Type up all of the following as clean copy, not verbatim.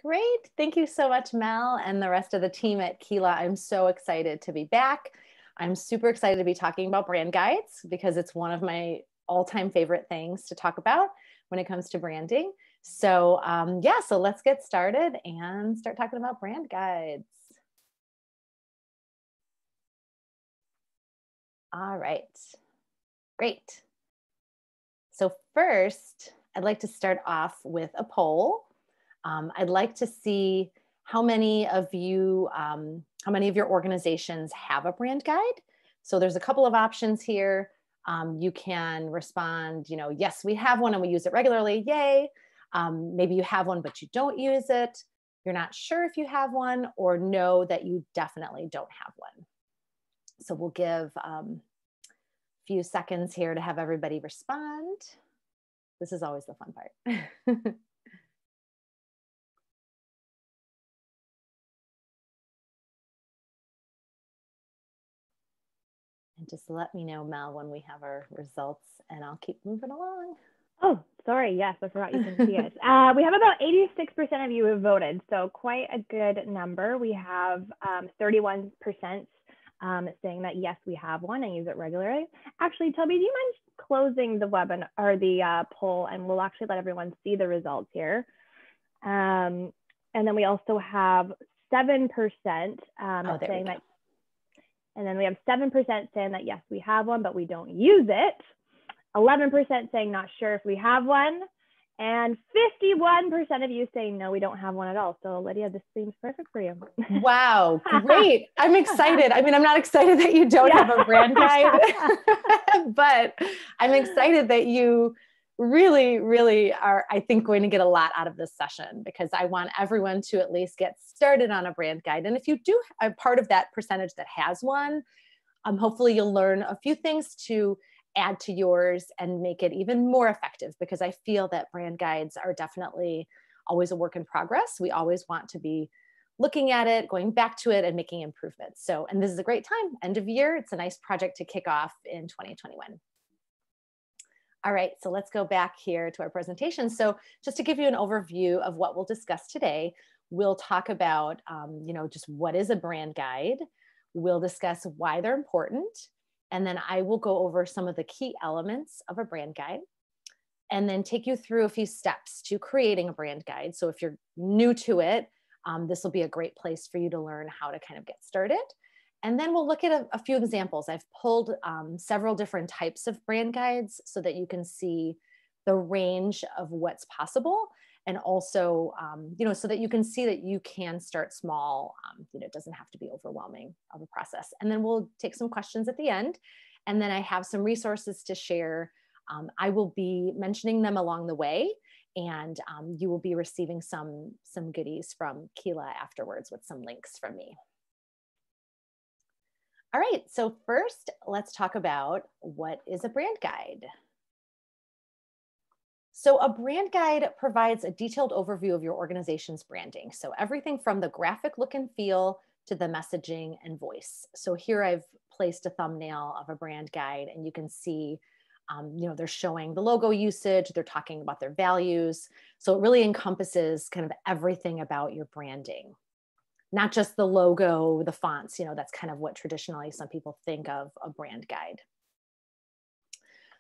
Great. Thank you so much, Mel, and the rest of the team at KeeLabs. I'm so excited to be back. I'm super excited to be talking about brand guides because it's one of my all-time favorite things to talk about when it comes to branding. So yeah, so let's get started and start talking about brand guides. All right, great. So first, I'd like to start off with a poll. I'd like to see how many of you, how many of your organizations have a brand guide. So there's a couple of options here. You can respond, yes, we have one and we use it regularly, yay. Maybe you have one, but you don't use it. You're not sure if you have one, or know that you definitely don't have one. So we'll give a few seconds here to have everybody respond. This is always the fun part. And just let me know, Mel, when we have our results, and I'll keep moving along. Oh, sorry. Yes, I forgot you can see it. We have about 86% of you have voted, so quite a good number. We have 31% saying that, yes, we have one and use it regularly. Actually, Toby, do you mind closing the webinar or the poll, and we'll actually let everyone see the results here. And then we also have 7% saying that. And then we have 7% saying that, yes, we have one, but we don't use it. 11% saying not sure if we have one. And 51% of you saying, no, we don't have one at all. So Lydia, this seems perfect for you. Wow, great. I'm excited. I mean, I'm not excited that you don't have a brand guide, but I'm excited that you really, really are, I think, going to get a lot out of this session, because I want everyone to at least get started on a brand guide. And if you do a part of that percentage that has one, hopefully you'll learn a few things to add to yours and make it even more effective, because I feel that brand guides are definitely always a work in progress. We always want to be looking at it, going back to it, and making improvements. So, and this is a great time, end of year. It's a nice project to kick off in 2021. All right, so let's go back here to our presentation. So just to give you an overview of what we'll discuss today, we'll talk about, just what is a brand guide. We'll discuss why they're important. And then I will go over some of the key elements of a brand guide, and then take you through a few steps to creating a brand guide. So if you're new to it, this will be a great place for you to learn how to kind of get started. And then we'll look at a few examples. I've pulled several different types of brand guides so that you can see the range of what's possible. And also, so that you can see that you can start small. It doesn't have to be overwhelming of a process. And then we'll take some questions at the end. And then I have some resources to share. I will be mentioning them along the way, and you will be receiving some goodies from KeeLabs afterwards with some links from me. All right, so first, let's talk about what is a brand guide. So a brand guide provides a detailed overview of your organization's branding. So everything from the graphic look and feel to the messaging and voice. So here I've placed a thumbnail of a brand guide, and you can see, they're showing the logo usage, they're talking about their values. So it really encompasses kind of everything about your branding. Not just the logo, the fonts, that's kind of what traditionally some people think of a brand guide.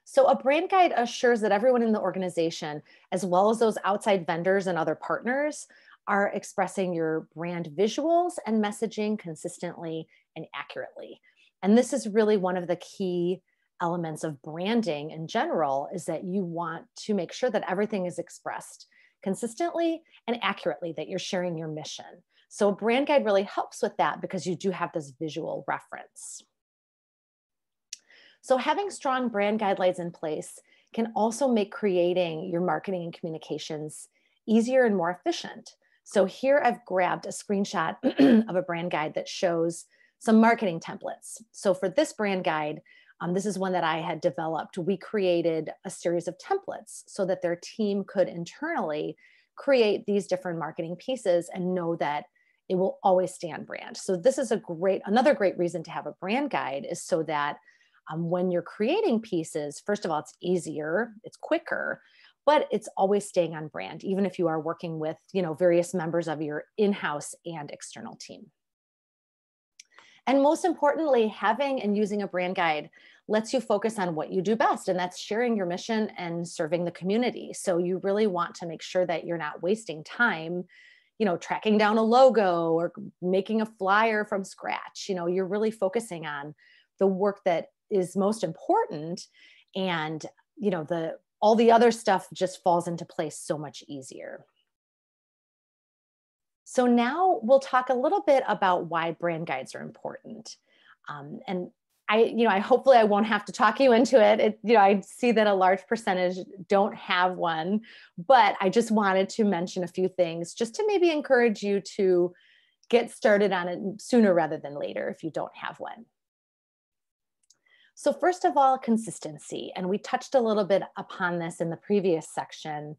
So a brand guide assures that everyone in the organization, as well as those outside vendors and other partners, are expressing your brand visuals and messaging consistently and accurately. And this is really one of the key elements of branding in general, is that you want to make sure that everything is expressed consistently and accurately, that you're sharing your mission. So a brand guide really helps with that, because you do have this visual reference. So having strong brand guidelines in place can also make creating your marketing and communications easier and more efficient. So here I've grabbed a screenshot of a brand guide that shows some marketing templates. So for this brand guide, this is one that I had developed. We created a series of templates so that their team could internally create these different marketing pieces and know that it will always stay on brand. So this is another great reason to have a brand guide, is so that when you're creating pieces, first of all, it's easier, it's quicker, but it's always staying on brand, even if you are working with, various members of your in-house and external team. And most importantly, having and using a brand guide lets you focus on what you do best, and that's sharing your mission and serving the community. So you really want to make sure that you're not wasting time, tracking down a logo or making a flyer from scratch. You're really focusing on the work that is most important, and all the other stuff just falls into place so much easier. So now we'll talk a little bit about why brand guides are important. And I hopefully I won't have to talk you into it. I see that a large percentage don't have one, but I just wanted to mention a few things just to maybe encourage you to get started on it sooner rather than later if you don't have one. So first of all, consistency. And we touched a little bit upon this in the previous section.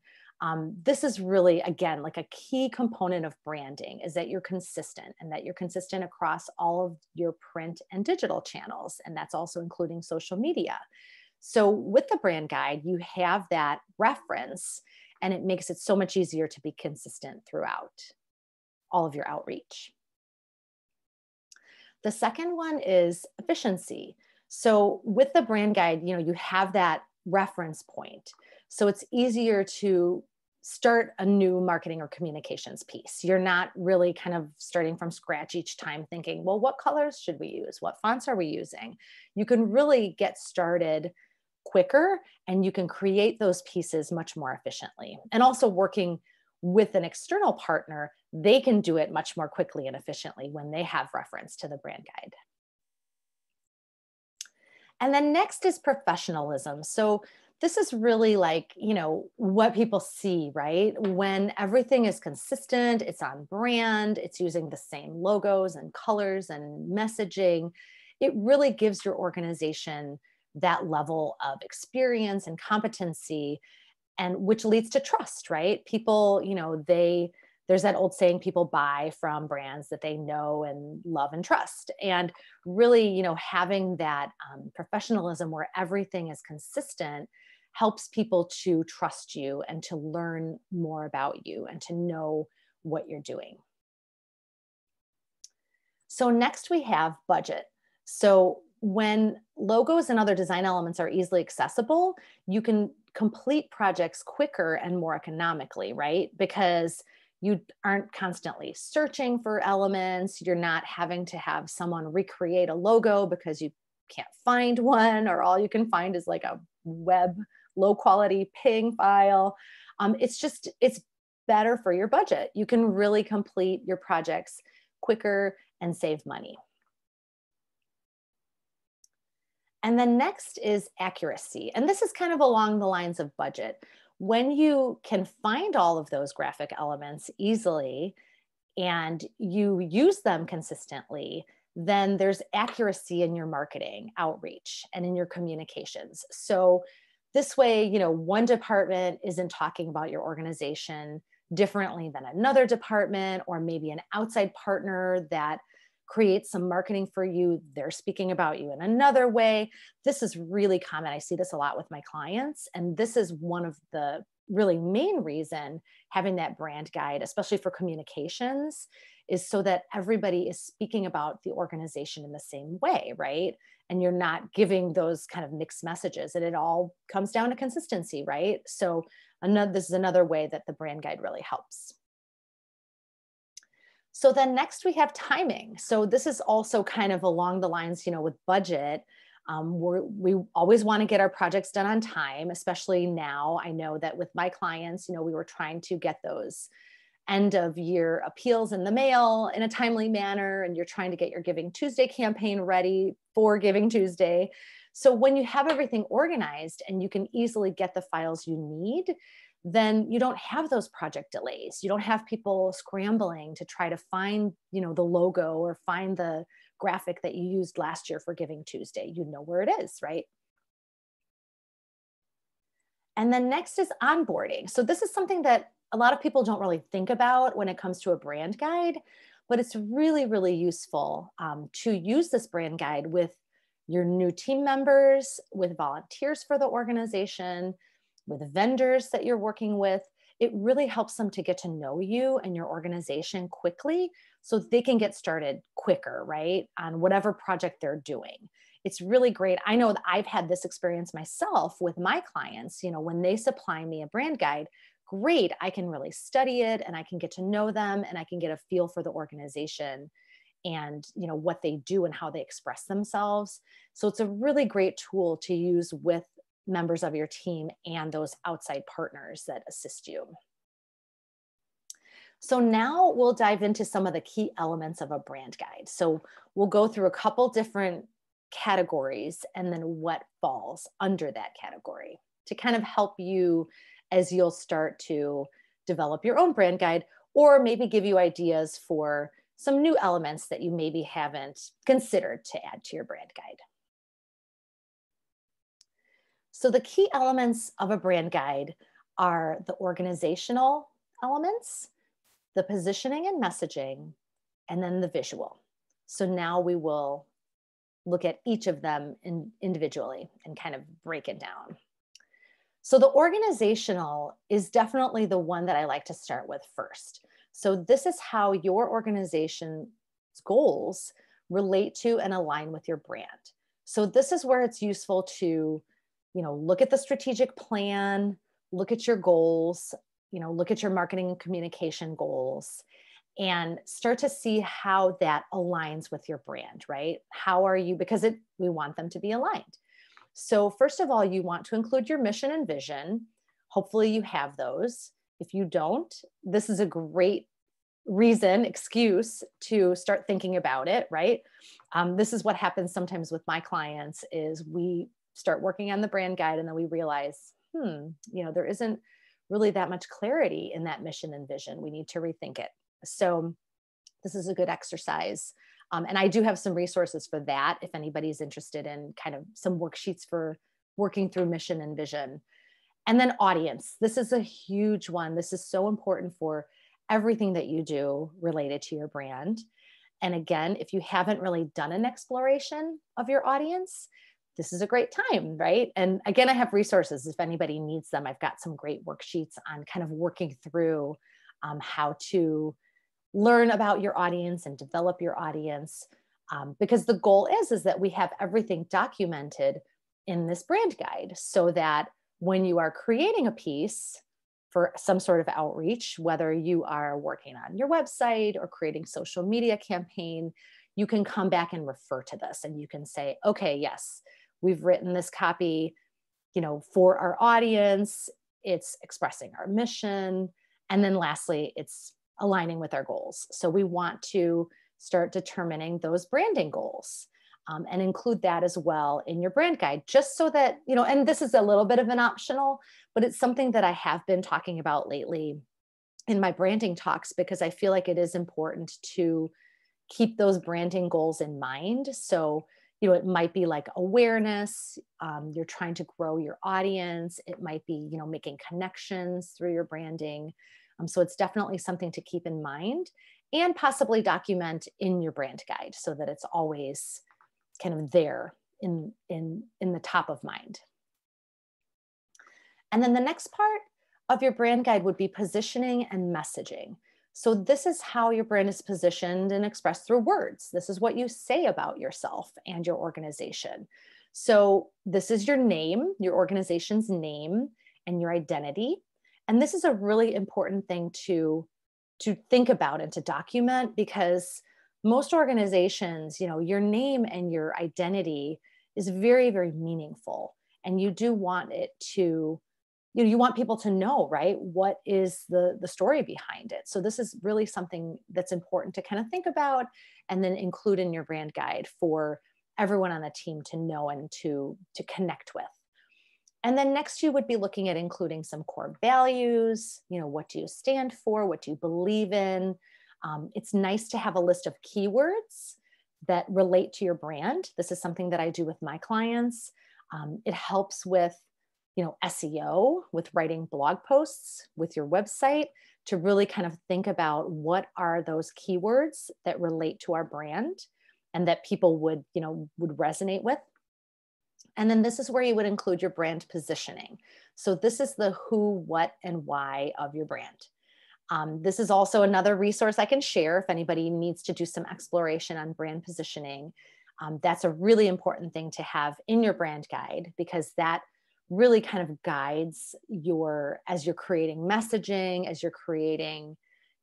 This is really, again, like a key component of branding, is that you're consistent, and that you're consistent across all of your print and digital channels. And that's also including social media. So with the brand guide, you have that reference, and it makes it so much easier to be consistent throughout all of your outreach. The second one is efficiency. So with the brand guide, you have that reference point. So it's easier to start a new marketing or communications piece. You're not really kind of starting from scratch each time thinking, well, what colors should we use? What fonts are we using? You can really get started quicker, and you can create those pieces much more efficiently. And also working with an external partner, they can do it much more quickly and efficiently when they have reference to the brand guide. And then next is professionalism. So this is really like, what people see, right? When everything is consistent, it's on brand, it's using the same logos and colors and messaging, it really gives your organization that level of experience and competency, and which leads to trust, right? People, there's that old saying, people buy from brands that they know and love and trust. And really, having that professionalism where everything is consistent helps people to trust you and to learn more about you and to know what you're doing. So next we have budget. So when logos and other design elements are easily accessible, you can complete projects quicker and more economically, right? Because you aren't constantly searching for elements. You're not having to have someone recreate a logo because you can't find one, or all you can find is like a web low quality ping file. It's better for your budget. You can really complete your projects quicker and save money. And then next is accuracy. And this is kind of along the lines of budget. When you can find all of those graphic elements easily and you use them consistently, then there's accuracy in your marketing outreach and in your communications. So this way, one department isn't talking about your organization differently than another department, or maybe an outside partner that creates some marketing for you, they're speaking about you in another way. This is really common. I see this a lot with my clients. And this is one of the really main reason having that brand guide, especially for communications, is so that everybody is speaking about the organization in the same way, right? And you're not giving those kind of mixed messages, and it all comes down to consistency, right? So this is another way that the brand guide really helps. So then next we have timing. So this is also kind of along the lines, with budget. We always want to get our projects done on time, especially now. I know that with my clients, we were trying to get those end of year appeals in the mail in a timely manner, and you're trying to get your Giving Tuesday campaign ready for Giving Tuesday. So when you have everything organized and you can easily get the files you need, then you don't have those project delays. You don't have people scrambling to try to find, the logo or find the graphic that you used last year for Giving Tuesday. You know where it is, right? And then next is onboarding. So this is something that a lot of people don't really think about when it comes to a brand guide, but it's really, really useful to use this brand guide with your new team members, with volunteers for the organization, with vendors that you're working with. It really helps them to get to know you and your organization quickly so they can get started quicker, right? On whatever project they're doing. It's really great. I know that I've had this experience myself with my clients, when they supply me a brand guide, great, I can really study it and I can get to know them and I can get a feel for the organization and what they do and how they express themselves. So it's a really great tool to use with members of your team and those outside partners that assist you. So now we'll dive into some of the key elements of a brand guide. So we'll go through a couple different categories and then what falls under that category to kind of help you as you'll start to develop your own brand guide, or maybe give you ideas for some new elements that you maybe haven't considered to add to your brand guide. So the key elements of a brand guide are the organizational elements, the positioning and messaging, and then the visual. So now we will look at each of them individually and kind of break it down. So the organizational is definitely the one that I like to start with first. So this is how your organization's goals relate to and align with your brand. So this is where it's useful to, look at the strategic plan, look at your goals, look at your marketing and communication goals, and start to see how that aligns with your brand, right? How are you, because we want them to be aligned. So first of all, you want to include your mission and vision. Hopefully you have those. If you don't, this is a great excuse to start thinking about it, right? This is what happens sometimes with my clients is we start working on the brand guide and then we realize, there isn't really that much clarity in that mission and vision. We need to rethink it. So this is a good exercise. And I do have some resources for that if anybody's interested in kind of some worksheets for working through mission and vision. And then audience. This is a huge one. This is so important for everything that you do related to your brand. And again, if you haven't really done an exploration of your audience, this is a great time, right? And again, I have resources if anybody needs them. I've got some great worksheets on kind of working through how to learn about your audience and develop your audience, because the goal is that we have everything documented in this brand guide so that when you are creating a piece for some sort of outreach, whether you are working on your website or creating social media campaign, you can come back and refer to this and you can say, okay, yes, we've written this copy, for our audience, it's expressing our mission. And then lastly, it's aligning with our goals. So we want to start determining those branding goals and include that as well in your brand guide, just so that, and this is a little bit of an optional, but it's something that I have been talking about lately in my branding talks, because I feel like it is important to keep those branding goals in mind. So, it might be like awareness, you're trying to grow your audience. It might be, making connections through your branding. So it's definitely something to keep in mind and possibly document in your brand guide so that it's always kind of there in the top of mind. And then the next part of your brand guide would be positioning and messaging. So this is how your brand is positioned and expressed through words. This is what you say about yourself and your organization. So this is your name, your organization's name, and your identity. And this is a really important thing to think about and to document, because most organizations, your name and your identity is very, very meaningful. And you do want it to, you want people to know, right? What is the story behind it? So this is really something that's important to kind of think about and then include in your brand guide for everyone on the team to know and to connect with. And then next you would be looking at including some core values. What do you stand for? What do you believe in? It's nice to have a list of keywords that relate to your brand. This is something that I do with my clients. It helps with, SEO, with writing blog posts with your website, to really kind of think about what are those keywords that relate to our brand and that people would resonate with. And then this is where you would include your brand positioning. So this is the who, what, and why of your brand. This is also another resource I can share if anybody needs to do some exploration on brand positioning. That's a really important thing to have in your brand guide, because that really kind of guides as you're creating messaging, as you're creating,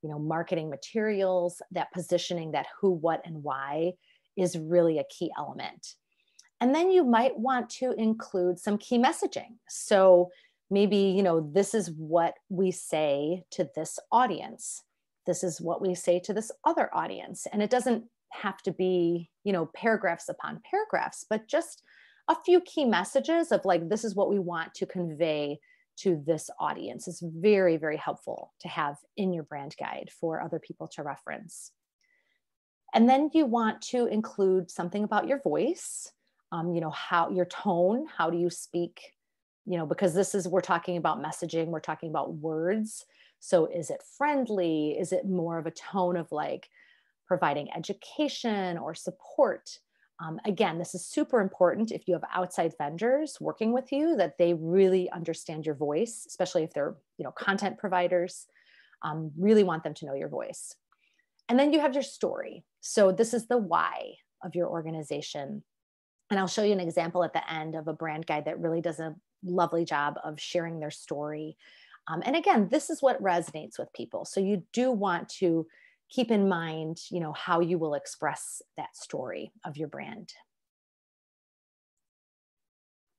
marketing materials. That positioning, that who, what, and why is really a key element. And then you might want to include some key messaging. So maybe, this is what we say to this audience. This is what we say to this other audience. And it doesn't have to be, paragraphs upon paragraphs, but just a few key messages of like, this is what we want to convey to this audience. Is very, very helpful to have in your brand guide for other people to reference. And then you want to include something about your voice, how your tone, how do you speak, because we're talking about messaging, we're talking about words. So is it friendly? Is it more of a tone of like providing education or support? Again, this is super important if you have outside vendors working with you, that they really understand your voice, especially if they're, content providers. Really want them to know your voice. And then you have your story. So this is the why of your organization. And I'll show you an example at the end of a brand guide that really does a lovely job of sharing their story. And again, this is what resonates with people. So you do want to keep in mind, how you will express that story of your brand.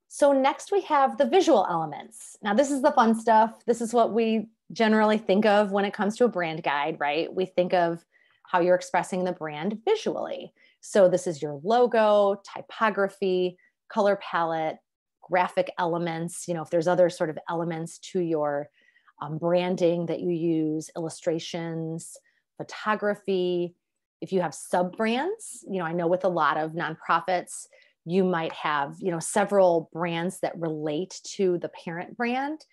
So next we have the visual elements. Now this is the fun stuff. This is what we generally think of when it comes to a brand guide, right? We think of how you're expressing the brand visually. So this is your logo, typography, color palette, graphic elements, if there's other sort of elements to your branding that you use, illustrations, photography. If you have sub brands, I know with a lot of nonprofits, you might have, several brands that relate to the parent brand.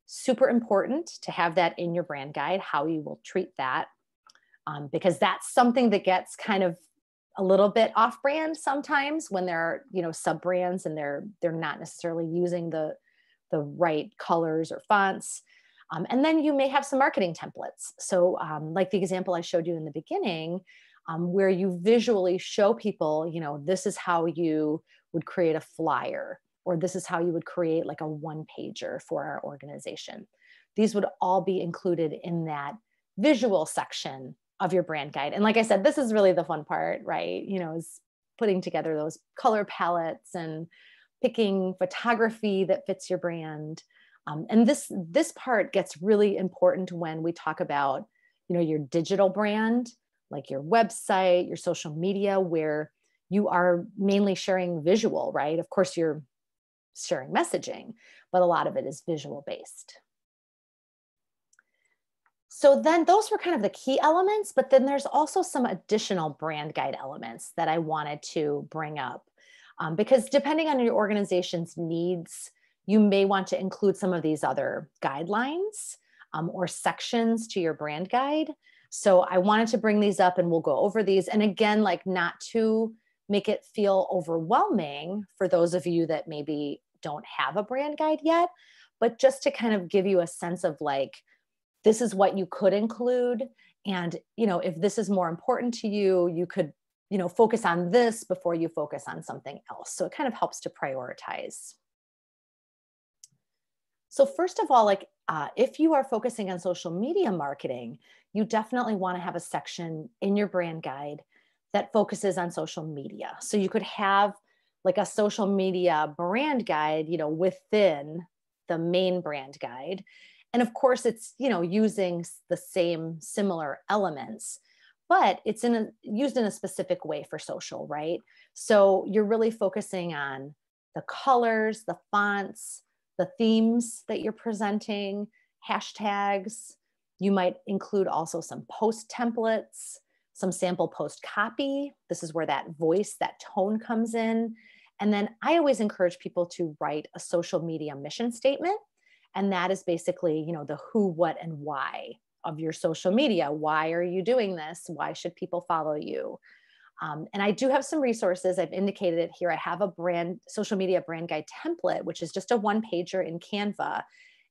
Super important to have that in your brand guide, how you will treat that, because that's something that gets kind of a little bit off brand sometimes when there are, sub brands and they're not necessarily using the right colors or fonts. And then you may have some marketing templates. So like the example I showed you in the beginning, where you visually show people, this is how you would create a flyer, or this is how you would create like a one-pager for our organization. These would all be included in that visual section of your brand guide. And like I said, this is really the fun part, right? Is putting together those color palettes and picking photography that fits your brand. And this part gets really important when we talk about, your digital brand, like your website, your social media, where you are mainly sharing visual, right? Of course, you're sharing messaging, but a lot of it is visual based. So then those were kind of the key elements, but then there's also some additional brand guide elements that I wanted to bring up, because depending on your organization's needs, you may want to include some of these other guidelines or sections to your brand guide. So I wanted to bring these up and we'll go over these. And again, like not to make it feel overwhelming for those of you that maybe don't have a brand guide yet, but just to kind of give you a sense of like, this is what you could include. And, if this is more important to you, you could, focus on this before you focus on something else. So it kind of helps to prioritize. So first of all, like if you are focusing on social media marketing, you definitely want to have a section in your brand guide that focuses on social media. So you could have like a social media brand guide, within the main brand guide. And of course, it's, using the same similar elements, but it's used in a specific way for social, right? So you're really focusing on the colors, the fonts, the themes that you're presenting, hashtags. You might include also some post templates, some sample post copy. This is where that voice, that tone comes in. And then I always encourage people to write a social media mission statement. And that is basically, the who, what, and why of your social media. Why are you doing this? Why should people follow you? And I do have some resources. I've indicated it here. I have a social media brand guide template, which is just a one-pager in Canva.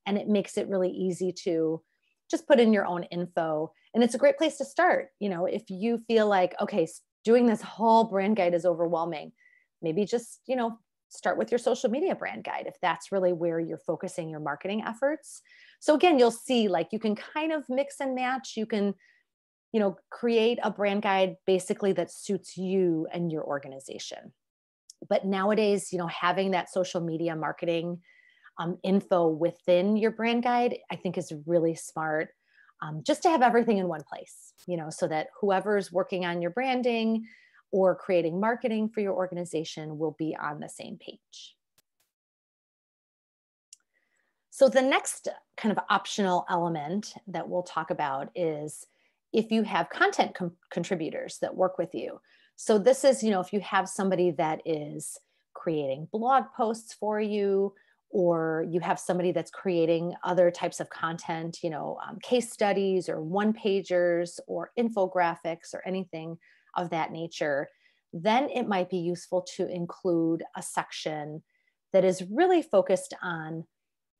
And it makes it really easy to just put in your own info. And it's a great place to start. If you feel like, okay, doing this whole brand guide is overwhelming, maybe just, start with your social media brand guide if that's really where you're focusing your marketing efforts. So again, you'll see like you can kind of mix and match. You can create a brand guide basically that suits you and your organization. But nowadays, having that social media marketing info within your brand guide, I think is really smart, just to have everything in one place, so that whoever's working on your branding or creating marketing for your organization will be on the same page. So the next kind of optional element that we'll talk about is if you have content contributors that work with you. So this is, if you have somebody that is creating blog posts for you, or you have somebody that's creating other types of content, case studies or one-pagers or infographics or anything of that nature, then it might be useful to include a section that is really focused on,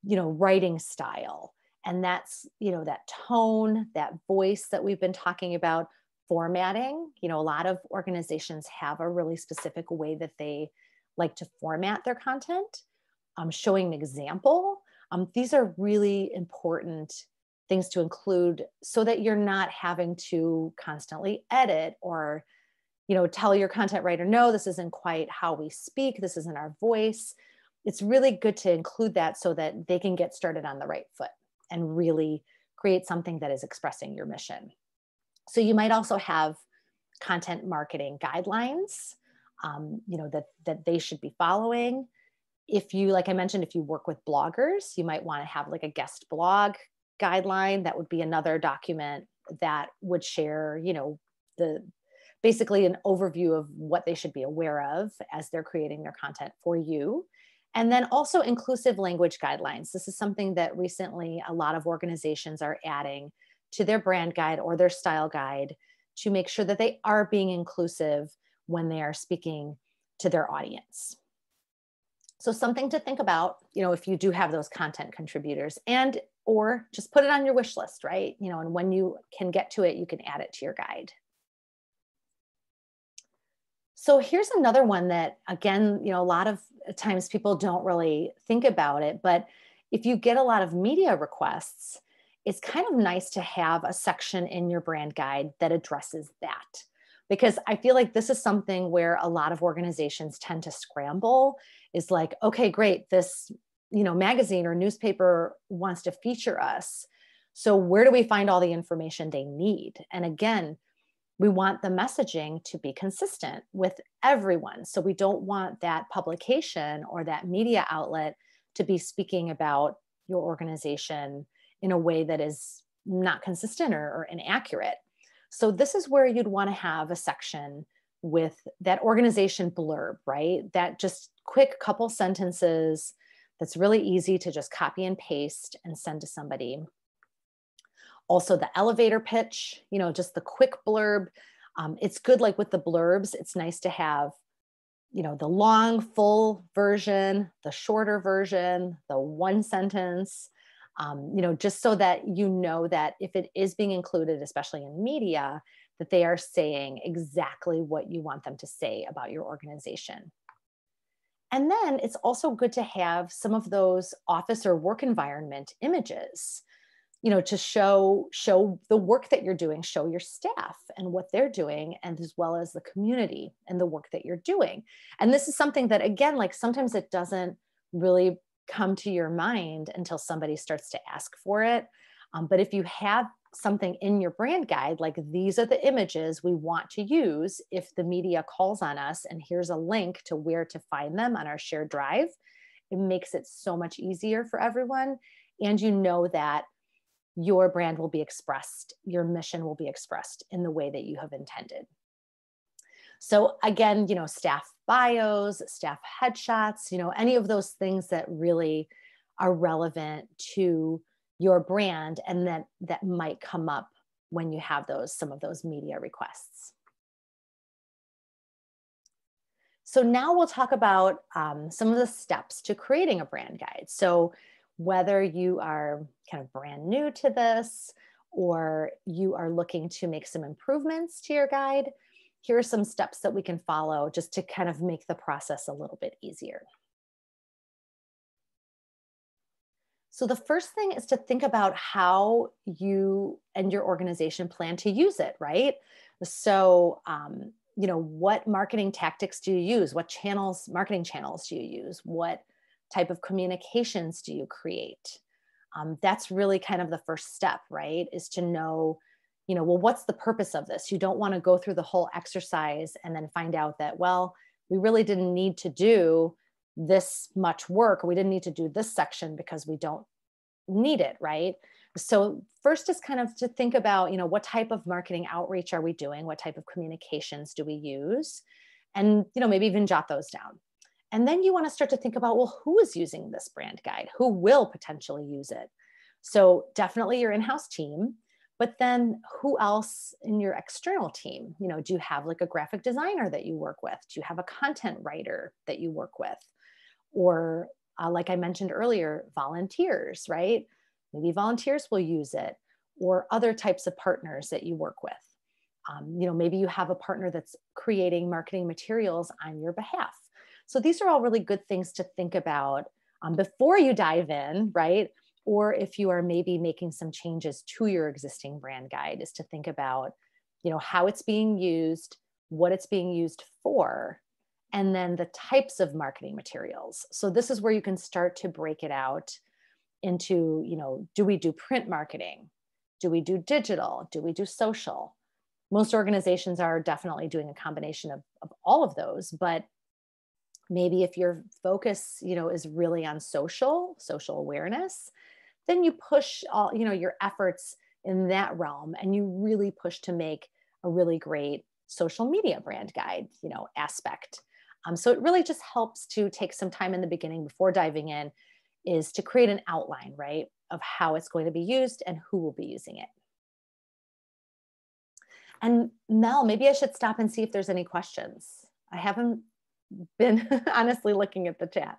writing style. And that's, that tone, that voice that we've been talking about, formatting. A lot of organizations have a really specific way that they like to format their content. Showing an example. These are really important things to include so that you're not having to constantly edit or, tell your content writer, no, this isn't quite how we speak. This isn't our voice. It's really good to include that so that they can get started on the right foot and really create something that is expressing your mission. So you might also have content marketing guidelines, that they should be following. If you, like I mentioned, if you work with bloggers, you might want to have like a guest blog guideline. That would be another document that would share, basically an overview of what they should be aware of as they're creating their content for you. And then also inclusive language guidelines. This is something that recently a lot of organizations are adding to their brand guide or their style guide to make sure that they are being inclusive when they are speaking to their audience. So something to think about, if you do have those content contributors, and or just put it on your wish list, right? And when you can get to it, you can add it to your guide. So here's another one that, again, a lot of times people don't really think about it, but if you get a lot of media requests, it's kind of nice to have a section in your brand guide that addresses that. Because I feel like this is something where a lot of organizations tend to scramble, is like, okay, great, this, magazine or newspaper wants to feature us. So where do we find all the information they need? And again, we want the messaging to be consistent with everyone. So we don't want that publication or that media outlet to be speaking about your organization in a way that is not consistent or inaccurate. So this is where you'd want to have a section with that organization blurb, right? That just quick couple sentences that's really easy to just copy and paste and send to somebody. Also the elevator pitch, just the quick blurb. It's good, like with the blurbs, it's nice to have, the long, full version, the shorter version, the one sentence, just so that that if it is being included, especially in media, that they are saying exactly what you want them to say about your organization. And then it's also good to have some of those office or work environment images, to show the work that you're doing, show your staff and what they're doing, and as well as the community and the work that you're doing. And this is something that, again, like sometimes it doesn't really come to your mind until somebody starts to ask for it. But if you have something in your brand guide, like these are the images we want to use if the media calls on us, and here's a link to where to find them on our shared drive, it makes it so much easier for everyone. And that your brand will be expressed, your mission will be expressed in the way that you have intended. So again, staff bios, staff headshots, any of those things that really are relevant to your brand and that might come up when you have some of those media requests. So now we'll talk about some of the steps to creating a brand guide. So whether you are kind of brand new to this or you are looking to make some improvements to your guide, here are some steps that we can follow just to kind of make the process a little bit easier. So the first thing is to think about how you and your organization plan to use it, right? So, what marketing tactics do you use? What channels, marketing channels do you use? What type of communications do you create? That's really kind of the first step, right? Is to know, well, what's the purpose of this? You don't want to go through the whole exercise and then find out that, well, we really didn't need to do this much work, or we didn't need to do this section because we don't need it, right? So first is kind of to think about, what type of marketing outreach are we doing? What type of communications do we use? And, maybe even jot those down. And then you want to start to think about, well, who is using this brand guide? Who will potentially use it? So definitely your in-house team, but then who else in your external team? Do you have like a graphic designer that you work with? Do you have a content writer that you work with? Or like I mentioned earlier, volunteers, right? Maybe volunteers will use it, or other types of partners that you work with. Maybe you have a partner that's creating marketing materials on your behalf. So these are all really good things to think about before you dive in, right? Or if you are maybe making some changes to your existing brand guide, is to think about, how it's being used, what it's being used for, and then the types of marketing materials. So this is where you can start to break it out into, do we do print marketing? Do we do digital? Do we do social? Most organizations are definitely doing a combination of all of those, but maybe if your focus, is really on social awareness, then you push all, your efforts in that realm, and you really push to make a really great social media brand guide, aspect. So it really just helps to take some time in the beginning before diving in, is to create an outline, right, of how it's going to be used and who will be using it. And Mel, maybe I should stop and see if there's any questions. I haven't been honestly looking at the chat.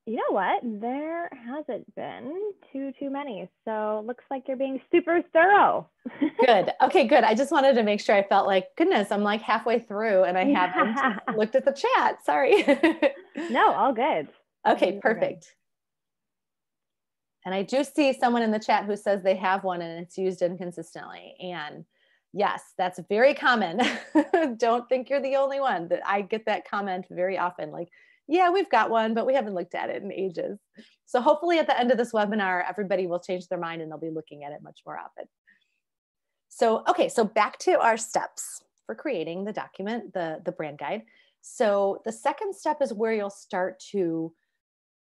You know what? There hasn't been too many. So looks like you're being super thorough. Good. Okay, good. I just wanted to make sure. I felt like, goodness, I'm like halfway through and I haven't looked at the chat. Sorry. No, all good. Okay, perfect. And I do see someone in the chat who says they have one and it's used inconsistently. And yes, that's very common. Don't think you're the only one. That I get that comment very often, like, yeah, we've got one, but we haven't looked at it in ages. So hopefully at the end of this webinar, everybody will change their mind and they'll be looking at it much more often. So, okay, so back to our steps for creating the document, the brand guide. So the second step is where you'll start to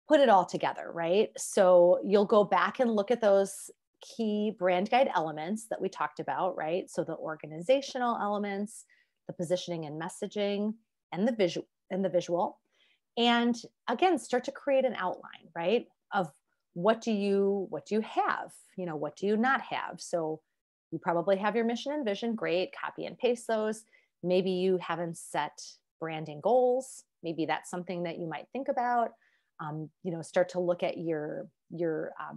put it all together, right? So you'll go back and look at those key brand guide elements that we talked about, right? So the organizational elements, the positioning and messaging, and the visual. And again, start to create an outline, right? Of what do you have? What do you not have? So you probably have your mission and vision. Great. Copy and paste those. Maybe you haven't set branding goals. Maybe that's something that you might think about. Start to look at your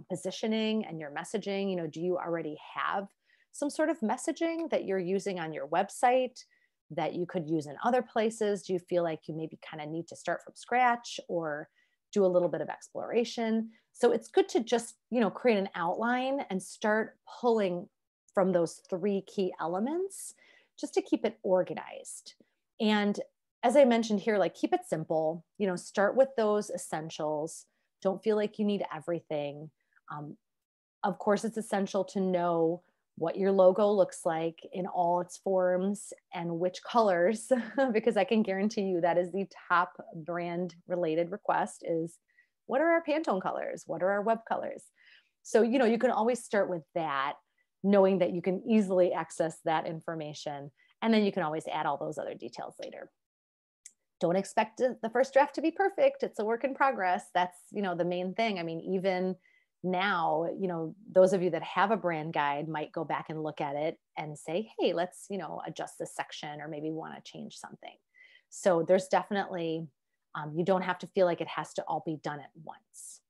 positioning and your messaging. Do you already have some sort of messaging that you're using on your website that you could use in other places? Do you feel like you maybe kind of need to start from scratch or do a little bit of exploration? So it's good to just, create an outline and start pulling from those three key elements just to keep it organized. And as I mentioned here, like keep it simple, start with those essentials. Don't feel like you need everything. Of course, it's essential to know what your logo looks like in all its forms and which colors, because I can guarantee you that is the top brand related request is, what are our Pantone colors? What are our web colors? So, you can always start with that, knowing that you can easily access that information. And then you can always add all those other details later. Don't expect the first draft to be perfect. It's a work in progress. That's, the main thing. I mean, even now, those of you that have a brand guide might go back and look at it and say, hey, let's, adjust this section, or maybe want to change something. So there's definitely, you don't have to feel like it has to all be done at once.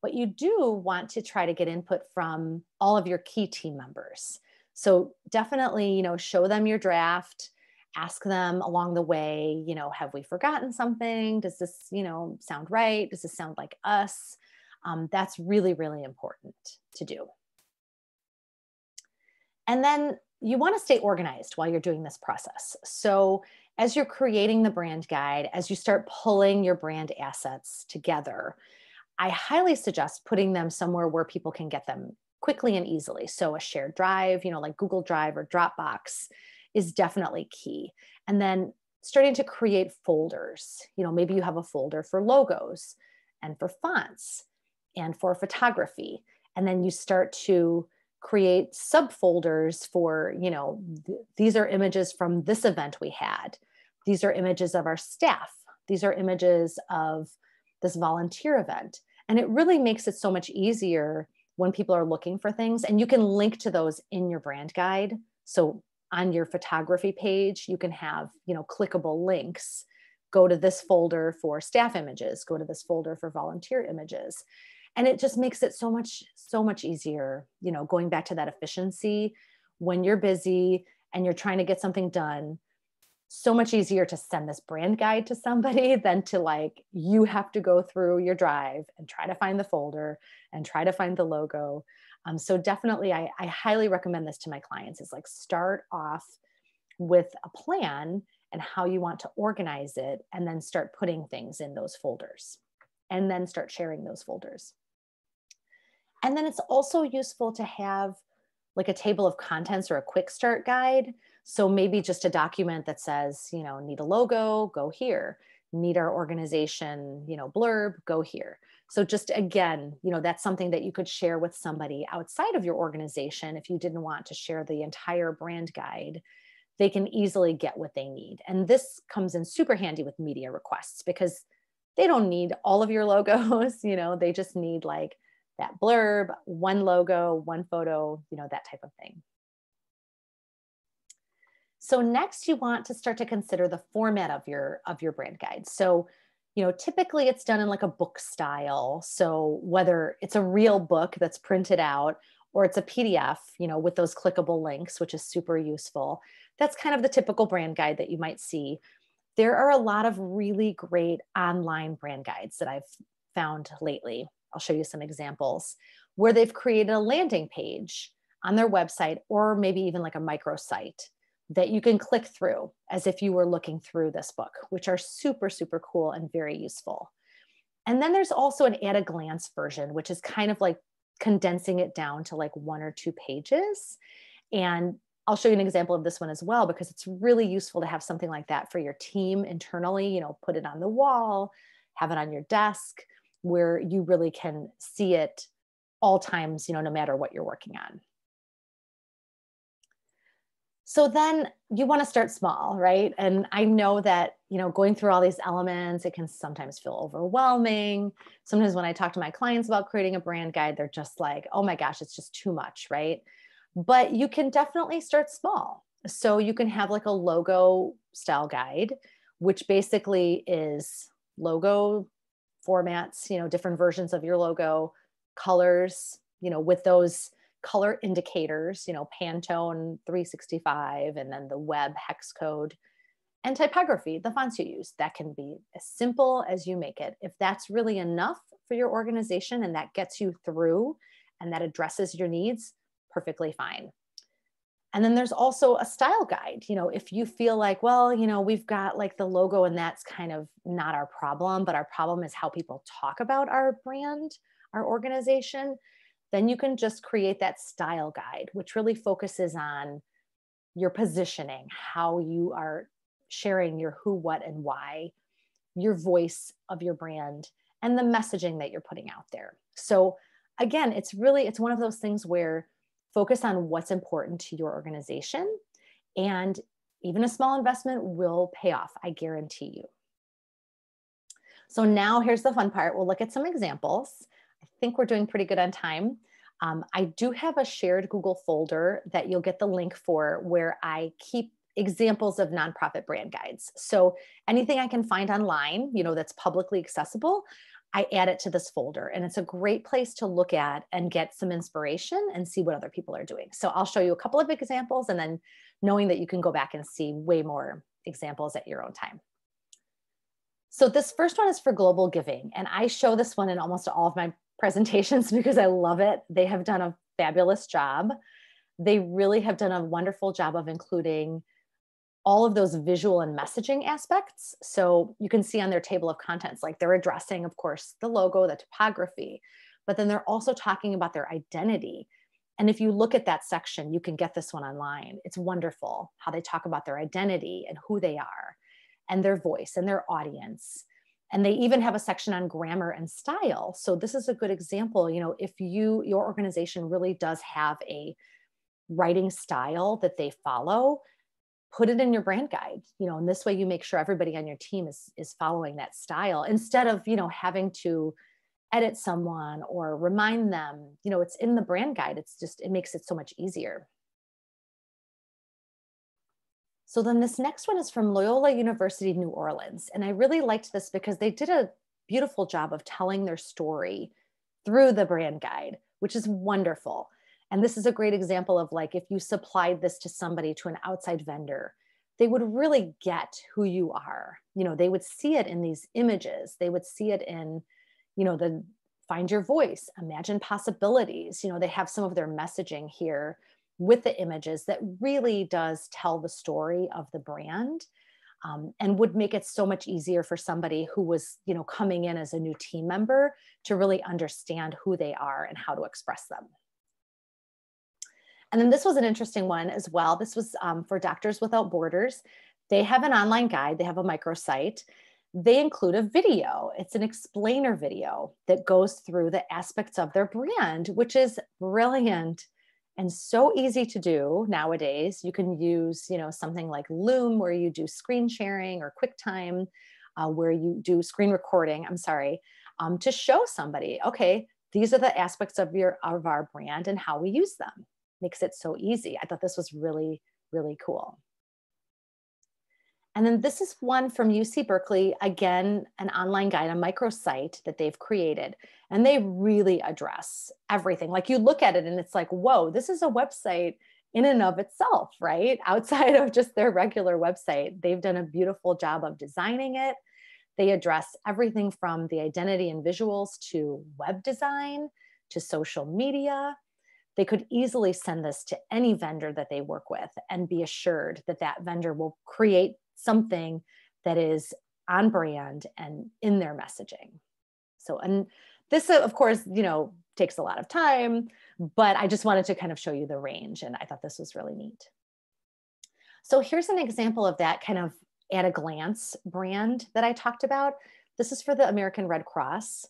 But you do want to try to get input from all of your key team members. So definitely, show them your draft, ask them along the way, have we forgotten something? Does this, sound right? Does this sound like us? That's really, really important to do. And then you want to stay organized while you're doing this process. So as you're creating the brand guide, as you start pulling your brand assets together, I highly suggest putting them somewhere where people can get them quickly and easily. So a shared drive, like Google Drive or Dropbox is definitely key. And then starting to create folders. Maybe you have a folder for logos and for fonts and for photography. And then you start to create subfolders for, these are images from this event we had. These are images of our staff. These are images of this volunteer event. And it really makes it so much easier when people are looking for things, and you can link to those in your brand guide. So on your photography page, you can have, clickable links. Go to this folder for staff images, go to this folder for volunteer images. And it just makes it so much easier, going back to that efficiency when you're busy and you're trying to get something done. So much easier to send this brand guide to somebody than to you have to go through your drive and try to find the folder and try to find the logo. So definitely I highly recommend this to my clients, is start off with a plan and how you want to organize it, and then start putting things in those folders and then start sharing those folders. And then it's also useful to have a table of contents or a quick start guide. So maybe just a document that says, need a logo, go here. Need our organization, blurb, go here. So just again, that's something that you could share with somebody outside of your organization. If you didn't want to share the entire brand guide, they can easily get what they need. And this comes in super handy with media requests, because they don't need all of your logos, they just need that blurb, one logo, one photo, that type of thing. So next, you want to start to consider the format of your brand guide. So, typically it's done in a book style. So whether it's a real book that's printed out or it's a PDF, with those clickable links, which is super useful. That's kind of the typical brand guide that you might see. There are a lot of really great online brand guides that I've found lately. I'll show you some examples where they've created a landing page on their website, or maybe even a microsite that you can click through as if you were looking through this book, which are super, super cool and very useful. And then there's also an at a glance version, which is kind of condensing it down to 1 or 2 pages. And I'll show you an example of this one as well, because it's really useful to have something like that for your team internally, put it on the wall, have it on your desk, where you really can see it all times, no matter what you're working on. So then you want to start small, right? And I know that, going through all these elements, it can sometimes feel overwhelming. Sometimes when I talk to my clients about creating a brand guide, they're just like, oh my gosh, it's just too much, right? But you can definitely start small. So you can have a logo style guide, which basically is logo formats, different versions of your logo, colors, with those color indicators, Pantone 365, and then the web hex code, and typography, the fonts you use. That can be as simple as you make it. If that's really enough for your organization and that gets you through and that addresses your needs, perfectly fine. And then there's also a style guide. If you feel well, we've got the logo and that's kind of not our problem, but our problem is how people talk about our brand, our organization, then you can just create that style guide, which really focuses on your positioning, how you are sharing your who, what, and why, your voice of your brand, and the messaging that you're putting out there. So again, it's one of those things where focus on what's important to your organization, and even a small investment will pay off, I guarantee you. So now here's the fun part. We'll look at some examples. I think we're doing pretty good on time. I do have a shared Google folder that you'll get the link for, where I keep examples of nonprofit brand guides. So anything I can find online, that's publicly accessible, I add it to this folder, and it's a great place to look at and get some inspiration and see what other people are doing. So I'll show you a couple of examples, and then knowing that you can go back and see way more examples at your own time. So this first one is for global giving, and I show this one in almost all of my presentations because I love it. They have done a fabulous job. They really have done a wonderful job of including all of those visual and messaging aspects. So you can see on their table of contents, like they're addressing, of course, the logo, the typography, but then they're also talking about their identity. And if you look at that section, you can get this one online. It's wonderful how they talk about their identity and who they are and their voice and their audience. And they even have a section on grammar and style. So this is a good example, if your organization really does have a writing style that they follow, put it in your brand guide, and this way you make sure everybody on your team is following that style instead of, having to edit someone or remind them, it's in the brand guide. It makes it so much easier. So then this next one is from Loyola University, New Orleans. And I really liked this because they did a beautiful job of telling their story through the brand guide, which is wonderful. And this is a great example of like, if you supplied this to somebody, to an outside vendor, they would really get who you are. They would see it in these images. They would see it in, the find your voice, imagine possibilities. They have some of their messaging here with the images that really does tell the story of the brand, and would make it so much easier for somebody who was, coming in as a new team member to really understand who they are and how to express them. And then this was an interesting one as well. This was for Doctors Without Borders. They have an online guide. They have a microsite. They include a video. It's an explainer video that goes through the aspects of their brand, which is brilliant and so easy to do nowadays. You can use, something like Loom, where you do screen sharing, or QuickTime, where you do screen recording, to show somebody, okay, these are the aspects of our brand and how we use them. Makes it so easy. I thought this was really, really cool. And then this is one from UC Berkeley, again, an online guide, a microsite that they've created. And they really address everything. Like you look at it and it's like, whoa, this is a website in and of itself, right? Outside of just their regular website. They've done a beautiful job of designing it. They address everything from the identity and visuals to web design to social media. They could easily send this to any vendor that they work with and be assured that that vendor will create something that is on brand and in their messaging. So, and this, of course, takes a lot of time, but I just wanted to kind of show you the range, and I thought this was really neat. So here's an example of that kind of at a glance brand that I talked about. This is for the American Red Cross.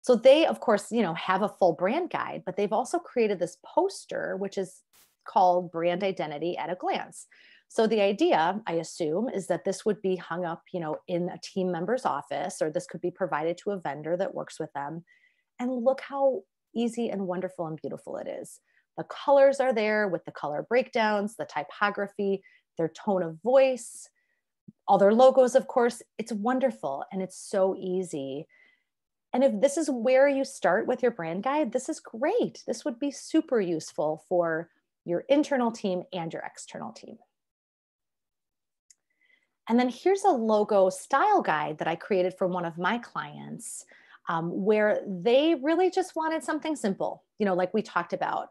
So they, of course, have a full brand guide, but they've also created this poster, which is called Brand Identity at a Glance. So the idea, I assume, is that this would be hung up, in a team member's office, or this could be provided to a vendor that works with them. And look how easy and wonderful and beautiful it is. The colors are there with the color breakdowns, the typography, their tone of voice, all their logos, of course. It's wonderful and it's so easy. And if this is where you start with your brand guide, this is great. This would be super useful for your internal team and your external team. And then here's a logo style guide that I created for one of my clients, where they really just wanted something simple, like we talked about.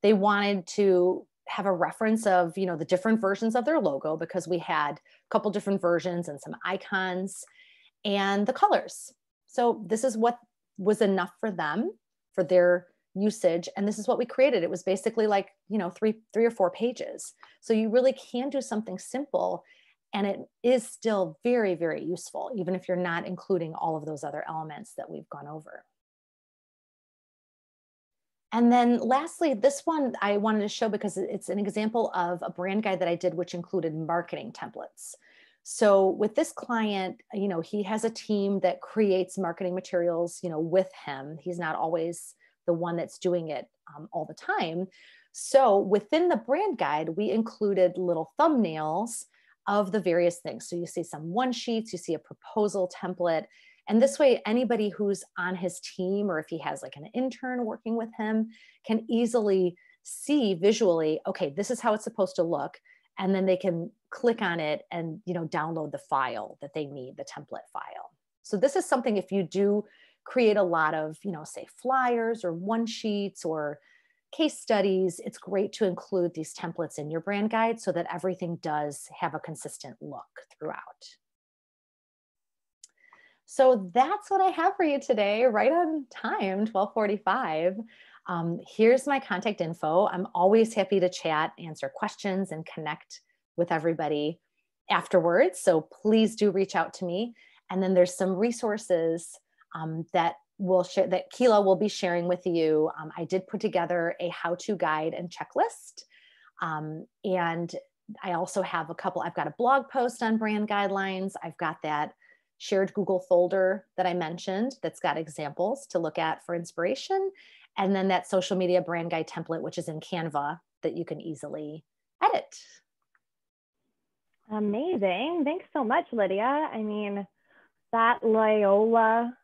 They wanted to have a reference of, the different versions of their logo, because we had a couple different versions and some icons and the colors. So this is what was enough for them, for their usage. And this is what we created. It was basically like, three or four pages. So you really can do something simple, and it is still very, very useful, even if you're not including all of those other elements that we've gone over. And then lastly, this one I wanted to show because it's an example of a brand guide that I did, which included marketing templates. So with this client, he has a team that creates marketing materials, with him. He's not always the one that's doing it all the time. So within the brand guide, we included little thumbnails of the various things. So you see some one sheets, you see a proposal template. And this way, anybody who's on his team, or if he has like an intern working with him, can easily see visually, okay, this is how it's supposed to look. And then they can click on it and, download the file that they need, the template file. So this is something, if you do create a lot of, say flyers or one sheets or case studies, it's great to include these templates in your brand guide so that everything does have a consistent look throughout. So that's what I have for you today, right on time, 12:45. Here's my contact info. I'm always happy to chat, answer questions, and connect with everybody afterwards. So please do reach out to me. And then there's some resources that Keela will be sharing with you. I did put together a how-to guide and checklist. And I also have I've got a blog post on brand guidelines. I've got that shared Google folder that I mentioned that's got examples to look at for inspiration. And then that social media brand guide template, which is in Canva, that you can easily edit. Amazing. Thanks so much, Lydia. I mean, that Loyola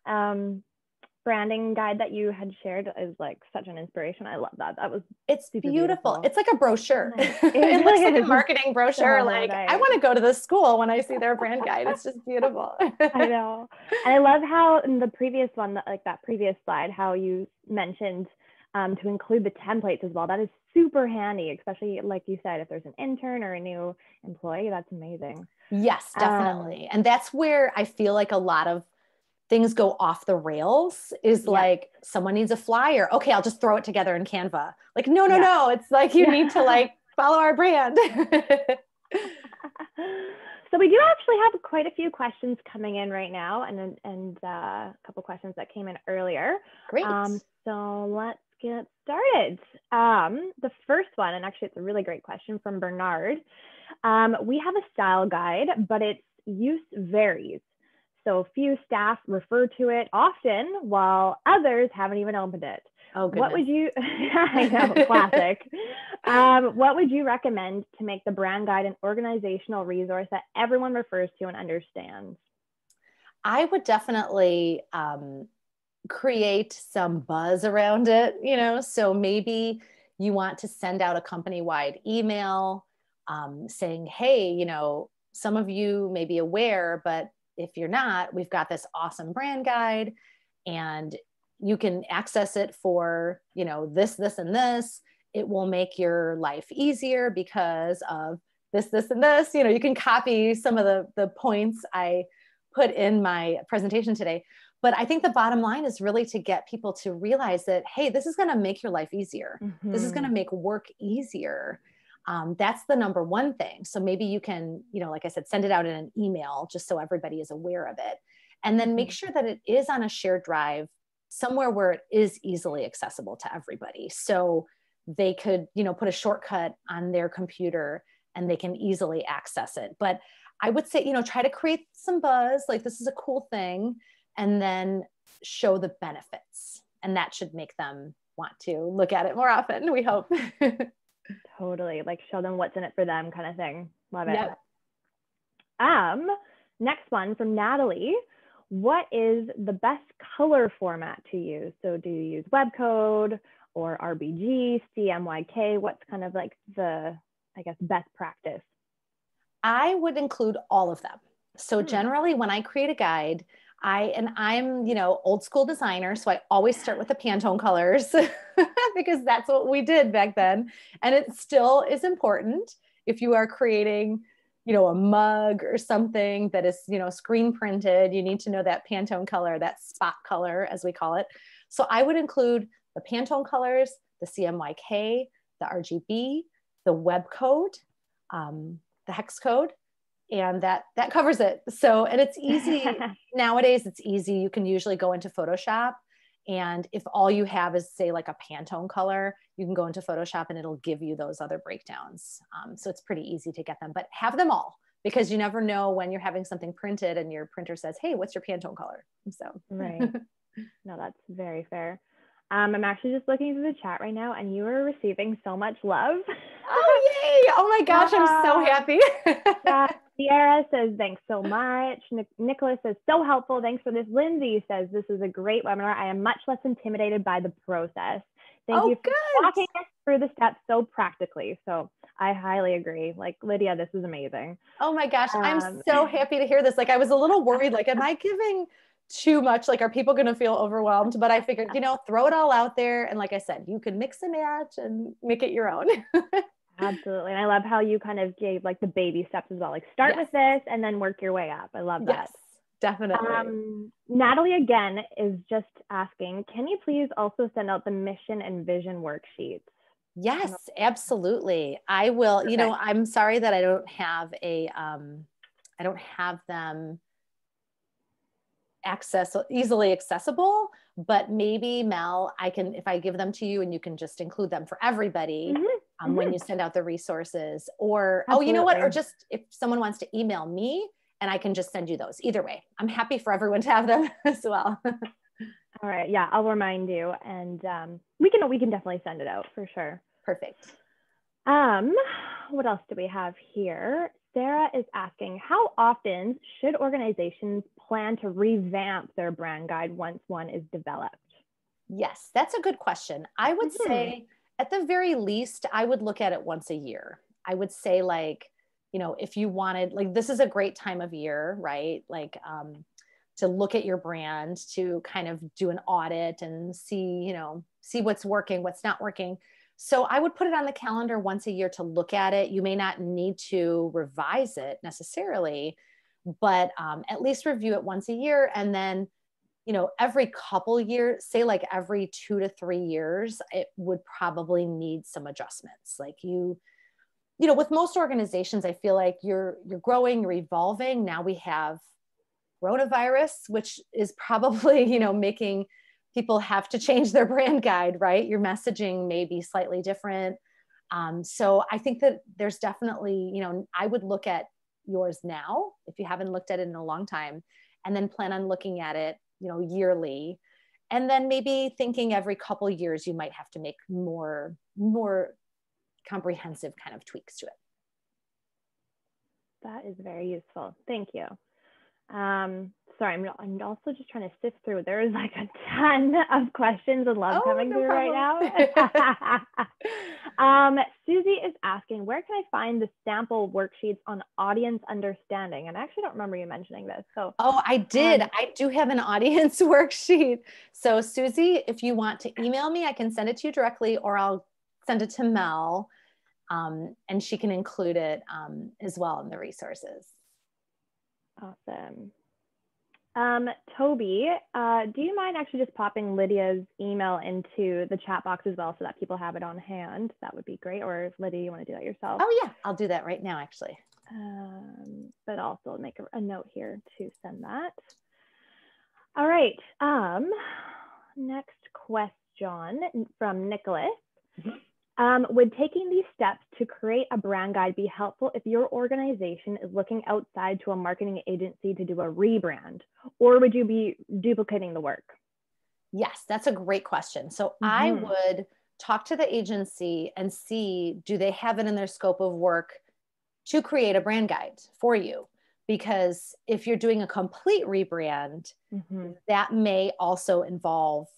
branding guide that you had shared is like such an inspiration. I love that. It's beautiful. It's like a broshure. Nice. It looks like a marketing brochure. So like nice. I want to go to this school when I see their brand guide. It's just beautiful. I know. And I love how in the previous one, like that previous slide, how you mentioned to include the templates as well. That is super handy, especially like you said, if there's an intern or a new employee. That's amazing. Yes, definitely. And that's where I feel like a lot of things go off the rails is like someone needs a flyer. Okay, I'll just throw it together in Canva. Like, no. It's like you need to like follow our brand. So we do actually have quite a few questions coming in right now, and a couple questions that came in earlier. Great. So let's get started. The first one, and actually it's a really great question from Bernard. We have a style guide, but its use varies. So few staff refer to it often while others haven't even opened it. Oh, goodness. What would you, I know, classic. What would you recommend to make the brand guide an organizational resource that everyone refers to and understands? I would definitely create some buzz around it, so maybe you want to send out a company-wide email saying, hey, some of you may be aware, but if you're not, we've got this awesome brand guide and you can access it for, this, and this. It will make your life easier because of this, and this. You can copy some of the points I put in my presentation today. But I think the bottom line is really to get people to realize that, hey, this is going to make your life easier. Mm-hmm. This is going to make work easier. That's the number one thing. So maybe you can, like I said, send it out in an email just so everybody is aware of it. And then make sure that it is on a shared drive somewhere where it is easily accessible to everybody. So they could, put a shortcut on their computer and they can easily access it. But I would say, try to create some buzz, like this is a cool thing, and then show the benefits. And that should make them want to look at it more often, we hope. Totally, like show them what's in it for them kind of thing. Love it. Yep. Next one from Natalie. What is the best color format to use? So do you use web code or RBG, CMYK? What's kind of like the, I guess, best practice? I would include all of them. So generally when I create a guide, I'm, old school designer. So I always start with the Pantone colors because that's what we did back then. And it still is important if you are creating, a mug or something that is, screen printed, you need to know that Pantone color, that spot color, as we call it. So I would include the Pantone colors, the CMYK, the RGB, the web code, the hex code, and that covers it. So, and it's easy nowadays, it's easy. You can usually go into Photoshop. And if all you have is say like a Pantone color, you can go into Photoshop and it'll give you those other breakdowns. So it's pretty easy to get them, but have them all because you never know when you're having something printed and your printer says, hey, what's your Pantone color? So, right. No, that's very fair. I'm actually just looking through the chat right now, and you are receiving so much love. Oh, yay. Oh my gosh, I'm so happy. Yeah. Sierra says, thanks so much. Nicholas says, so helpful. Thanks for this. Lindsay says, this is a great webinar. I am much less intimidated by the process. Thank you for walking us through the steps so practically. So I highly agree. Like, Lydia, this is amazing. Oh my gosh, I'm so happy to hear this. Like, I was a little worried, like, am I giving too much? Like, are people going to feel overwhelmed? But I figured, you know, throw it all out there. And like I said, you can mix and match and make it your own. Absolutely. And I love how you kind of gave like the baby steps as well. Like, start with this and then work your way up. I love that. Yes, definitely. Natalie again is just asking, can you please also send out the mission and vision worksheets? Yes, absolutely. I will. Perfect. You know, I'm sorry that I don't have them easily accessible, but maybe Mel, I can, if I give them to you and you can just include them for everybody when you send out the resources, or, Absolutely. oh, you know what? Or just if someone wants to email me and I can just send you those. Either way, I'm happy for everyone to have them as well. All right. Yeah, I'll remind you, and we can definitely send it out for sure. Perfect. What else do we have here? Sarah is asking, how often should organizations plan to revamp their brand guide once one is developed? Yes, that's a good question. I would say at the very least, I would look at it once a year. I would say, like, you know, if you wanted, like, this is a great time of year, right? Like, to look at your brand, to kind of do an audit and see, you know, see what's working, what's not working. So I would put it on the calendar once a year to look at it. You may not need to revise it necessarily, but at least review it once a year. And then, you know, every couple years, say like every 2 to 3 years, it would probably need some adjustments. Like you know, with most organizations, I feel like you're growing, you're evolving. Now we have coronavirus, which is probably, you know, making people have to change their brand guide, right? Your messaging may be slightly different. So I think that there's definitely, you know, I would look at yours now if you haven't looked at it in a long time, and then plan on looking at it, you know, yearly. And then maybe thinking every couple of years, you might have to make more comprehensive kind of tweaks to it. That is very useful. Thank you. Sorry, I'm also just trying to sift through. There is like a ton of questions and love coming through right now. Susie is asking, where can I find the sample worksheets on audience understanding? And I actually don't remember you mentioning this. So, I did. I do have an audience worksheet. So Susie, if you want to email me, I can send it to you directly, or I'll send it to Mel, and she can include it as well in the resources. Awesome. Toby, do you mind actually just popping Lydia's email into the chat box as well so that people have it on hand? That would be great. Or if Lydia, you want to do that yourself? Oh yeah, I'll do that right now, actually. But also make a note here to send that. All right. Next question from Nicholas. Would taking these steps to create a brand guide be helpful if your organization is looking outside to a marketing agency to do a rebrand, or would you be duplicating the work? Yes, that's a great question. So I would talk to the agency and see, do they have it in their scope of work to create a brand guide for you? Because if you're doing a complete rebrand, that may also involve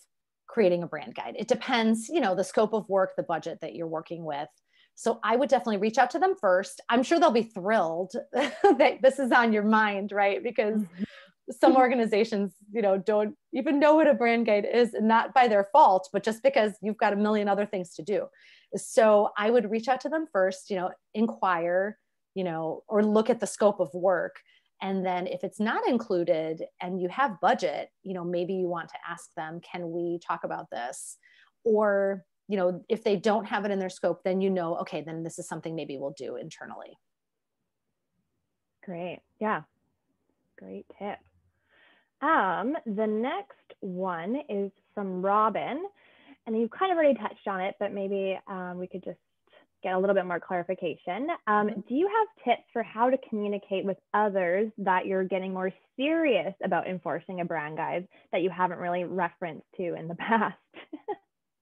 creating a brand guide. It depends, you know, the scope of work, the budget that you're working with. So I would definitely reach out to them first. I'm sure they'll be thrilled that this is on your mind, right? Because some organizations, you know, don't even know what a brand guide is, and not by their fault, but just because you've got a million other things to do. So I would reach out to them first, you know, inquire, you know, or look at the scope of work. And then if it's not included and you have budget, you know, maybe you want to ask them, can we talk about this? Or, you know, if they don't have it in their scope, then, you know, okay, then this is something maybe we'll do internally. Great. Yeah. Great tip. The next one is from Robin, and you've kind of already touched on it, but maybe we could just get a little bit more clarification. Do you have tips for how to communicate with others that you're getting more serious about enforcing a brand guide that you haven't really referenced to in the past?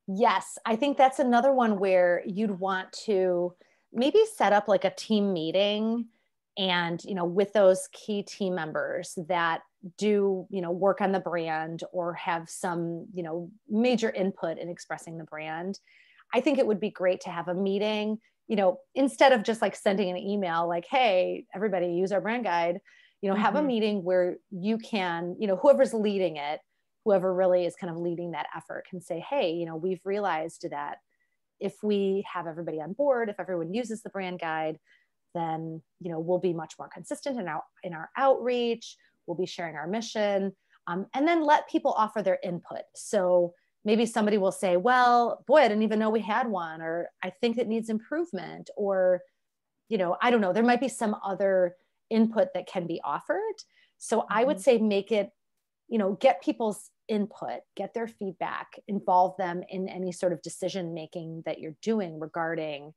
Yes, I think that's another one where you'd want to maybe set up like a team meeting and, with those key team members that do, work on the brand or have some, major input in expressing the brand. I think it would be great to have a meeting, instead of just like sending an email like, hey, everybody use our brand guide, have a meeting where you can, whoever's leading it, whoever really is kind of leading that effort can say, hey, we've realized that if we have everybody on board, if everyone uses the brand guide, then, we'll be much more consistent in our outreach. We'll be sharing our mission, and then let people offer their input. So maybe somebody will say, well, boy, I didn't even know we had one, or I think it needs improvement, or, I don't know, there might be some other input that can be offered. So I would say make it, get people's input, get their feedback, involve them in any sort of decision making that you're doing regarding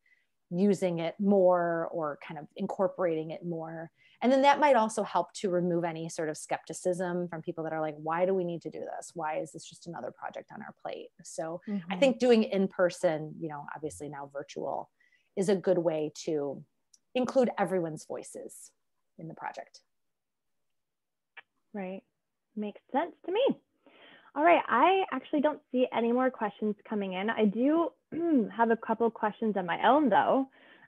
using it more or kind of incorporating it more. And then that might also help to remove any sort of skepticism from people that are like, why do we need to do this? Why is this just another project on our plate? So I think doing in person, obviously now virtual, is a good way to include everyone's voices in the project. Right. Makes sense to me. All right. I actually don't see any more questions coming in. I do have a couple questions of my own though.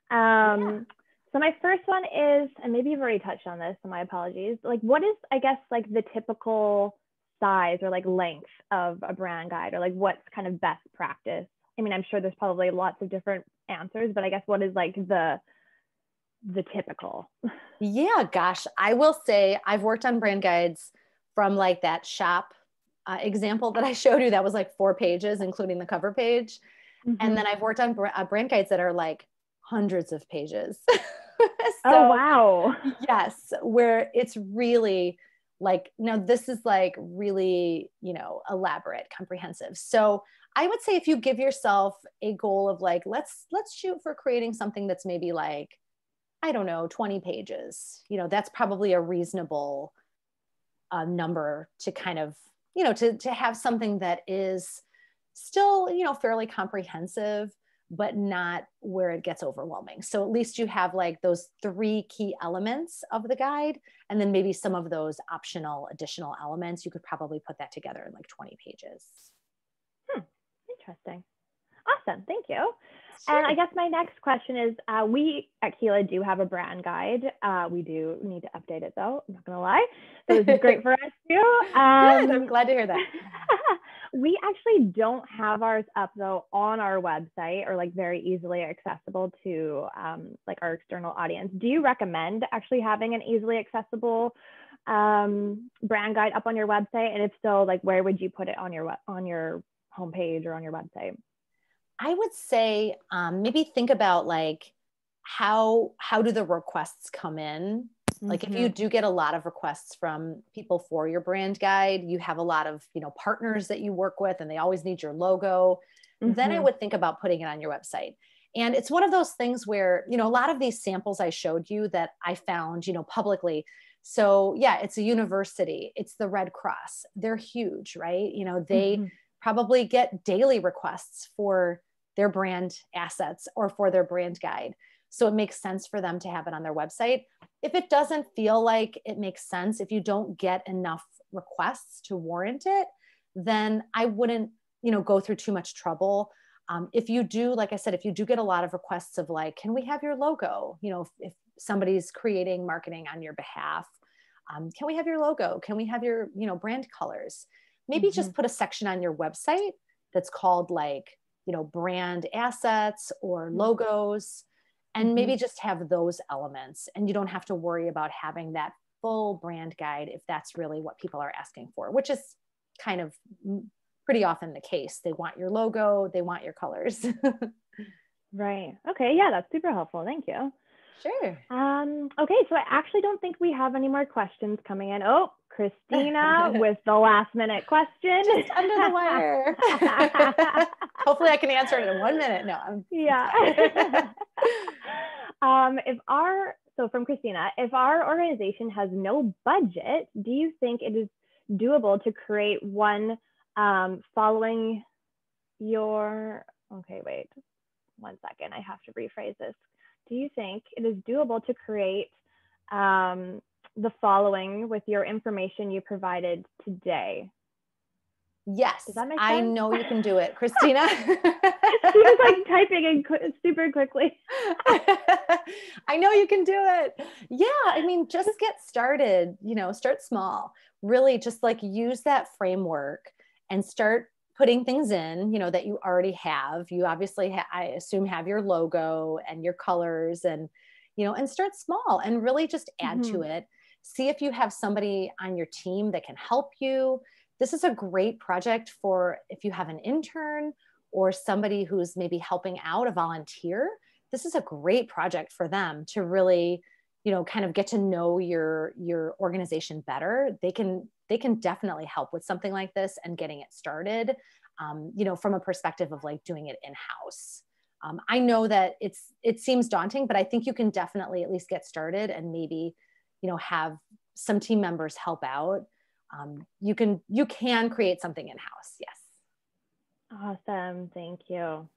So my first one is, and maybe you've already touched on this, so my apologies. Like, what is, I guess, like the typical size or like length of a brand guide, or like what's kind of best practice? I mean, I'm sure there's probably lots of different answers, but I guess what is like the typical? Yeah, gosh, I will say I've worked on brand guides from like that shop example that I showed you. That was like 4 pages, including the cover page. And then I've worked on brand guides that are like hundreds of pages. Oh, wow. Yes, where it's really like, now this is like really, elaborate, comprehensive. So I would say if you give yourself a goal of like, let's shoot for creating something that's maybe like, I don't know, 20 pages, that's probably a reasonable number to kind of, to have something that is still, fairly comprehensive, but not where it gets overwhelming. So at least you have like those 3 key elements of the guide, and then maybe some of those optional additional elements, you could probably put that together in like 20 pages. Interesting. Awesome. Thank you. Sure. And I guess my next question is, we at Keela do have a brand guide. We do need to update it though, I'm not gonna lie. So this is great for us too. Good, I'm glad to hear that. We actually don't have ours up though on our website, or like very easily accessible to like our external audience. Do you recommend actually having an easily accessible brand guide up on your website? And if so, like where would you put it on your homepage or on your website? I would say maybe think about like how do the requests come in? Like if you do get a lot of requests from people for your brand guide, you have a lot of, partners that you work with and they always need your logo, then I would think about putting it on your website. And it's one of those things where, a lot of these samples I showed you that I found, publicly. So yeah, it's a university, it's the Red Cross. They're huge, right? They probably get daily requests for their brand assets or for their brand guide. So it makes sense for them to have it on their website. If it doesn't feel like it makes sense, if you don't get enough requests to warrant it, then I wouldn't, go through too much trouble. If you do, like I said, if you do get a lot of requests of like, can we have your logo? If somebody's creating marketing on your behalf, can we have your logo? Can we have your, brand colors? Maybe just put a section on your website that's called like, brand assets or logos, and maybe just have those elements. And you don't have to worry about having that full brand guide if that's really what people are asking for, which is kind of pretty often the case. They want your logo, they want your colors. Right. Okay. Yeah, that's super helpful. Thank you. Sure. Okay, so I actually don't think we have any more questions coming in. Oh, Christina with the last minute question. Just under the wire. Hopefully I can answer it in 1 minute. No, yeah. So from Christina, if our organization has no budget, do you think it is doable to create one following okay, wait 1 second. I have to rephrase this. Do you think it is doable to create the following with your information you provided today? Yes, Does that make I sense? know you can do it, Christina. She was like typing in super quickly. I know you can do it. Yeah, I mean, just get started, start small. Really just like use that framework and start putting things in, that you already have. You obviously, I assume, have your logo and your colors and start small and really just add to it. See if you have somebody on your team that can help you. This is a great project for if you have an intern or somebody who's maybe helping out, a volunteer. This is a great project for them to really, kind of get to know your organization better. They can definitely help with something like this and getting it started, from a perspective of like doing it in-house. I know that it seems daunting, but I think you can definitely at least get started and maybe, have some team members help out. You can create something in-house. Yes. Awesome. Thank you.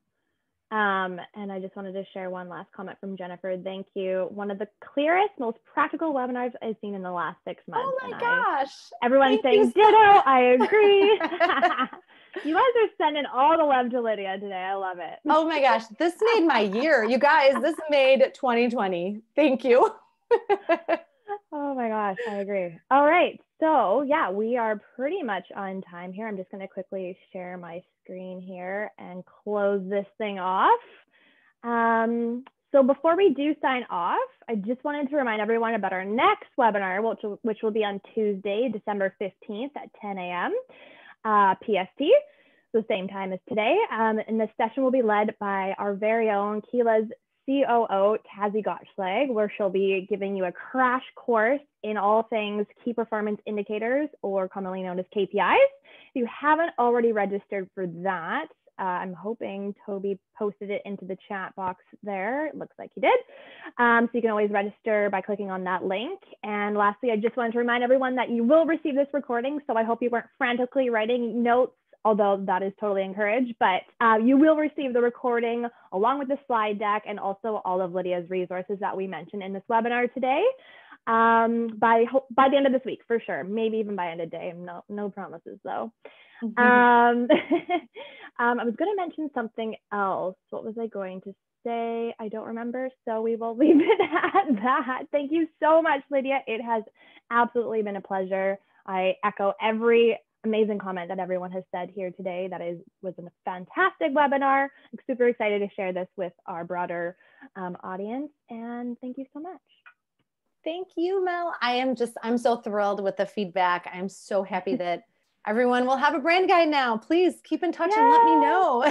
And I just wanted to share one last comment from Jennifer. Thank you. One of the clearest, most practical webinars I've seen in the last 6 months. Oh my gosh. Everyone's saying ditto. I agree. You guys are sending all the love to Lidia today. I love it. Oh my gosh. This made my year. You guys, this made 2020. Thank you. Oh my gosh, I agree. All right. So yeah, we are pretty much on time here. I'm just going to quickly share my screen here and close this thing off. So before we do sign off, I just wanted to remind everyone about our next webinar, which will be on Tuesday, December 15th at 10 a.m. PST, so same time as today. And this session will be led by our very own KeeLabs COO, Kazi Gottschlag, where she'll be giving you a crash course in all things key performance indicators, or commonly known as KPIs. If you haven't already registered for that, I'm hoping Toby posted it into the chat box there. It looks like he did. So you can always register by clicking on that link. And lastly, I just wanted to remind everyone that you will receive this recording. So I hope you weren't frantically writing notes, although that is totally encouraged, but you will receive the recording along with the slide deck and also all of Lidia's resources that we mentioned in this webinar today by the end of this week, for sure. Maybe even by end of day. No promises though. I was going to mention something else. What was I going to say? I don't remember. So we will leave it at that. Thank you so much, Lidia. It has absolutely been a pleasure. I echo every amazing comment that everyone has said here today. Was a fantastic webinar. I'm super excited to share this with our broader audience. And thank you so much. Thank you, Mel. I'm so thrilled with the feedback. I'm so happy that everyone will have a brand guide now. Please keep in touch and let me know.